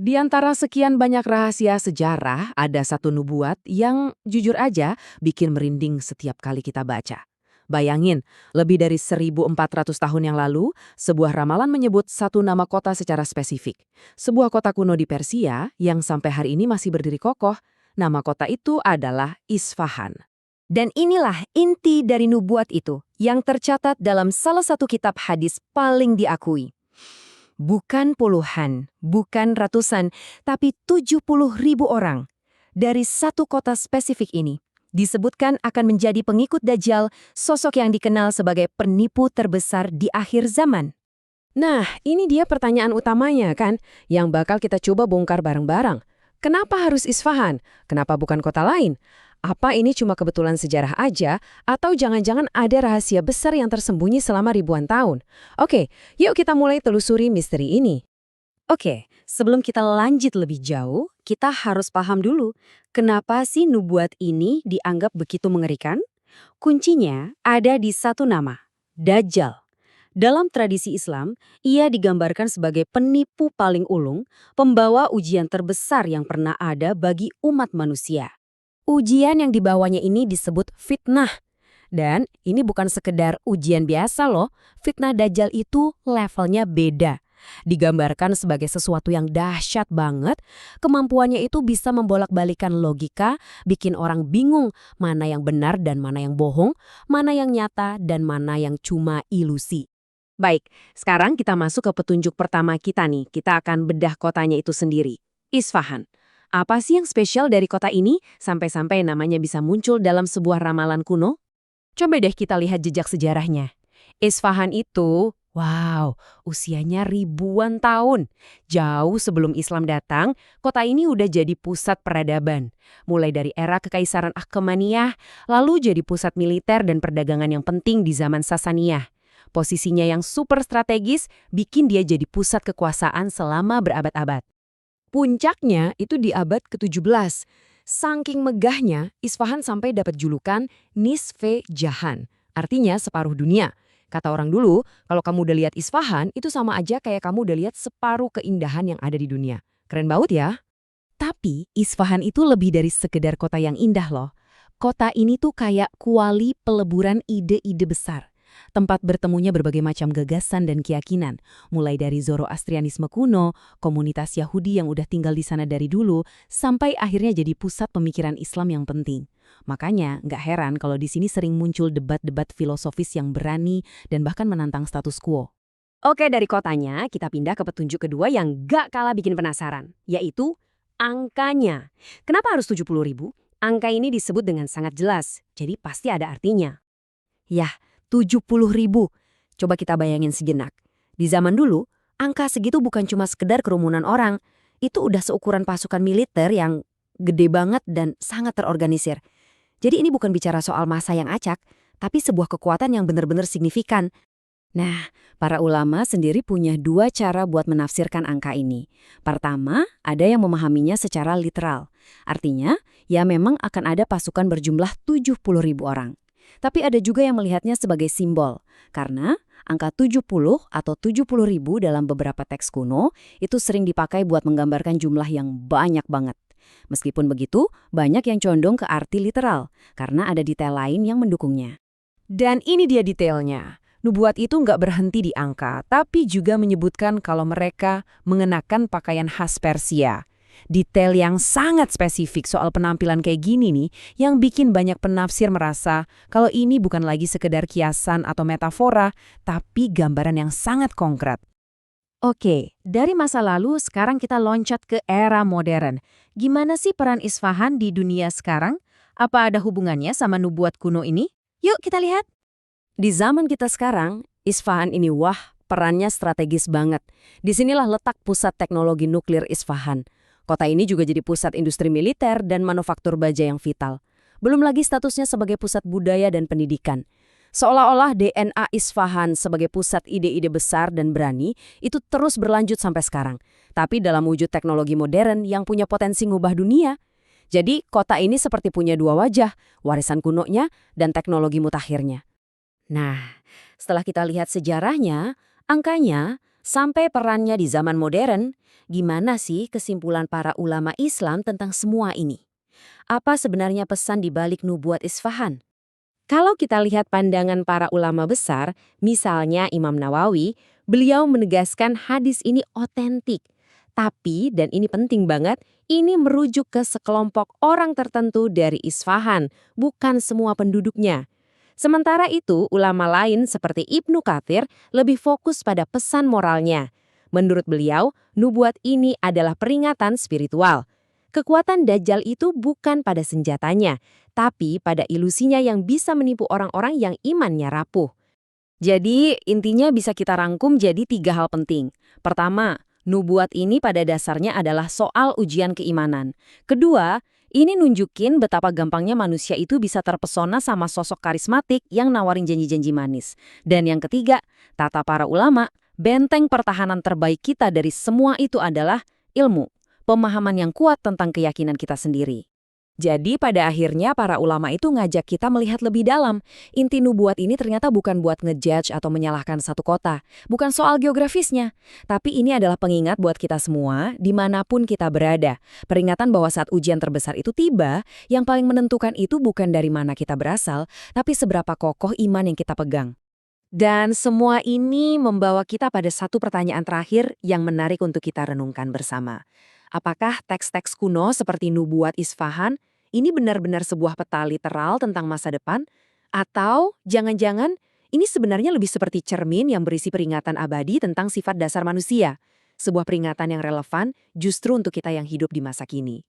Di antara sekian banyak rahasia sejarah, ada satu nubuat yang jujur aja bikin merinding setiap kali kita baca. Bayangin, lebih dari 1400 tahun yang lalu, sebuah ramalan menyebut satu nama kota secara spesifik. Sebuah kota kuno di Persia yang sampai hari ini masih berdiri kokoh. Nama kota itu adalah Isfahan. Dan inilah inti dari nubuat itu, yang tercatat dalam salah satu kitab hadis paling diakui. Bukan puluhan, bukan ratusan, tapi 70.000 orang dari satu kota spesifik ini disebutkan akan menjadi pengikut Dajjal, sosok yang dikenal sebagai penipu terbesar di akhir zaman. Nah, ini dia pertanyaan utamanya kan, yang bakal kita coba bongkar bareng-bareng. Kenapa harus Isfahan? Kenapa bukan kota lain? Apa ini cuma kebetulan sejarah aja, atau jangan-jangan ada rahasia besar yang tersembunyi selama ribuan tahun? Oke, yuk kita mulai telusuri misteri ini. Oke, sebelum kita lanjut lebih jauh, kita harus paham dulu kenapa sih nubuat ini dianggap begitu mengerikan? Kuncinya ada di satu nama, Dajjal. Dalam tradisi Islam, ia digambarkan sebagai penipu paling ulung, pembawa ujian terbesar yang pernah ada bagi umat manusia. Ujian yang dibawanya ini disebut fitnah. Dan ini bukan sekedar ujian biasa loh, fitnah Dajjal itu levelnya beda. Digambarkan sebagai sesuatu yang dahsyat banget, kemampuannya itu bisa membolak-balikan logika, bikin orang bingung mana yang benar dan mana yang bohong, mana yang nyata dan mana yang cuma ilusi. Baik, sekarang kita masuk ke petunjuk pertama kita nih. Kita akan bedah kotanya itu sendiri, Isfahan. Apa sih yang spesial dari kota ini sampai-sampai namanya bisa muncul dalam sebuah ramalan kuno? Coba deh kita lihat jejak sejarahnya. Isfahan itu, wow, usianya ribuan tahun. Jauh sebelum Islam datang, kota ini udah jadi pusat peradaban. Mulai dari era Kekaisaran Achaemenid, lalu jadi pusat militer dan perdagangan yang penting di zaman Sasaniyah. Posisinya yang super strategis bikin dia jadi pusat kekuasaan selama berabad-abad. Puncaknya itu di abad ke-17. Saking megahnya, Isfahan sampai dapat julukan Nisfe Jahan, artinya separuh dunia. Kata orang dulu, kalau kamu udah lihat Isfahan, itu sama aja kayak kamu udah lihat separuh keindahan yang ada di dunia. Keren banget ya? Tapi Isfahan itu lebih dari sekedar kota yang indah loh. Kota ini tuh kayak kuali peleburan ide-ide besar. Tempat bertemunya berbagai macam gagasan dan keyakinan, mulai dari Zoroastrianisme kuno, komunitas Yahudi yang udah tinggal di sana dari dulu, sampai akhirnya jadi pusat pemikiran Islam yang penting. Makanya nggak heran kalau di sini sering muncul debat-debat filosofis yang berani dan bahkan menantang status quo. Oke, dari kotanya kita pindah ke petunjuk kedua yang gak kalah bikin penasaran, yaitu angkanya. Kenapa harus 70.000? Angka ini disebut dengan sangat jelas, jadi pasti ada artinya. Yah, 70.000. Coba kita bayangin sejenak. Di zaman dulu, angka segitu bukan cuma sekedar kerumunan orang. Itu udah seukuran pasukan militer yang gede banget dan sangat terorganisir. Jadi ini bukan bicara soal massa yang acak, tapi sebuah kekuatan yang benar-benar signifikan. Nah, para ulama sendiri punya dua cara buat menafsirkan angka ini. Pertama, ada yang memahaminya secara literal. Artinya, ya memang akan ada pasukan berjumlah 70.000 orang. Tapi ada juga yang melihatnya sebagai simbol, karena angka 70 atau 70.000 dalam beberapa teks kuno itu sering dipakai buat menggambarkan jumlah yang banyak banget. Meskipun begitu, banyak yang condong ke arti literal, karena ada detail lain yang mendukungnya. Dan ini dia detailnya. Nubuat itu nggak berhenti di angka, tapi juga menyebutkan kalau mereka mengenakan pakaian khas Persia. Detail yang sangat spesifik soal penampilan kayak gini nih, yang bikin banyak penafsir merasa kalau ini bukan lagi sekedar kiasan atau metafora, tapi gambaran yang sangat konkret. Oke, dari masa lalu sekarang kita loncat ke era modern. Gimana sih peran Isfahan di dunia sekarang? Apa ada hubungannya sama nubuat kuno ini? Yuk kita lihat. Di zaman kita sekarang, Isfahan ini perannya strategis banget. Disinilah letak pusat teknologi nuklir Isfahan. Kota ini juga jadi pusat industri militer dan manufaktur baja yang vital. Belum lagi statusnya sebagai pusat budaya dan pendidikan. Seolah-olah DNA Isfahan sebagai pusat ide-ide besar dan berani itu terus berlanjut sampai sekarang. Tapi dalam wujud teknologi modern yang punya potensi ngubah dunia. Jadi kota ini seperti punya dua wajah, warisan kunonya dan teknologi mutakhirnya. Nah, setelah kita lihat sejarahnya, angkanya, Sampai perannya di zaman modern, gimana sih kesimpulan para ulama Islam tentang semua ini? Apa sebenarnya pesan di balik nubuat Isfahan? Kalau kita lihat pandangan para ulama besar, misalnya Imam Nawawi, beliau menegaskan hadis ini otentik. Tapi, dan ini penting banget, ini merujuk ke sekelompok orang tertentu dari Isfahan, bukan semua penduduknya. Sementara itu, ulama lain seperti Ibnu Katsir lebih fokus pada pesan moralnya. Menurut beliau, nubuat ini adalah peringatan spiritual. Kekuatan Dajjal itu bukan pada senjatanya, tapi pada ilusinya yang bisa menipu orang-orang yang imannya rapuh. Jadi, intinya bisa kita rangkum jadi 3 hal penting. Pertama, nubuat ini pada dasarnya adalah soal ujian keimanan. Kedua, ini nunjukin betapa gampangnya manusia itu bisa terpesona sama sosok karismatik yang nawarin janji-janji manis. Dan yang ketiga, kata para ulama, benteng pertahanan terbaik kita dari semua itu adalah ilmu. Pemahaman yang kuat tentang keyakinan kita sendiri. Jadi pada akhirnya para ulama itu ngajak kita melihat lebih dalam. Inti nubuat ini ternyata bukan buat ngejudge atau menyalahkan satu kota. Bukan soal geografisnya. Tapi ini adalah pengingat buat kita semua, dimanapun kita berada. Peringatan bahwa saat ujian terbesar itu tiba, yang paling menentukan itu bukan dari mana kita berasal, tapi seberapa kokoh iman yang kita pegang. Dan semua ini membawa kita pada satu pertanyaan terakhir yang menarik untuk kita renungkan bersama. Apakah teks-teks kuno seperti Nubuat Isfahan ini benar-benar sebuah peta literal tentang masa depan? Atau jangan-jangan ini sebenarnya lebih seperti cermin yang berisi peringatan abadi tentang sifat dasar manusia? Sebuah peringatan yang relevan justru untuk kita yang hidup di masa kini.